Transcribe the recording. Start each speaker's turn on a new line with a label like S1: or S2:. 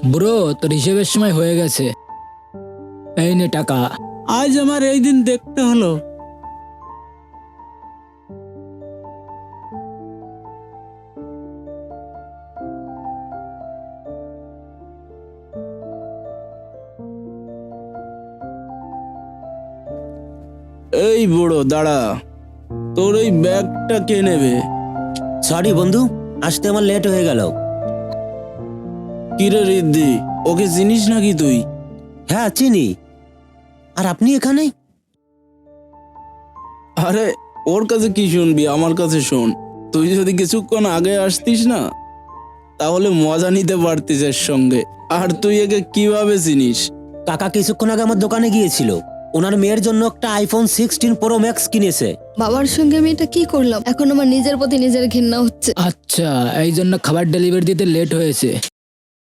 S1: Bro, তোর হিসেবের সময় হয়ে গেছে। এই নে টাকা।
S2: আজ আমার এই দিন দেখতে হলো। এই বুড়ো দাঁড়া, তোর ওই ব্যাগটা কে নেবে?
S3: সরি বন্ধু, আসতে আমার লেট হয়ে গেল।
S2: কিরে রিদ্ধি, ওকে চিনিস নাকি তুই?
S3: হ্যাঁ চিনি। আর আপনি এখানে?
S2: আরে ওর কাছে কি শুনবি, আমার কাছে শোন। তুই যদি কিছুক্ষণ আগে আসতিস না, তাহলে মজা নিতে পারতিস এর সঙ্গে। আর তুই একে কিভাবে চিনিস?
S3: কাকা কিছুক্ষণ আগে আমার দোকানে গিয়েছিল, ওনার মেয়ের জন্য একটা আইফোন 16 প্রো ম্যাক্স কিনেছে।
S4: বাবার সঙ্গে আমি এটা কি করলাম? এখন আমার নিজের প্রতি নিজের ঘৃণা হচ্ছে।
S1: আচ্ছা, এই জন্য খাবার ডেলিভারি দিতে লেট হয়েছে।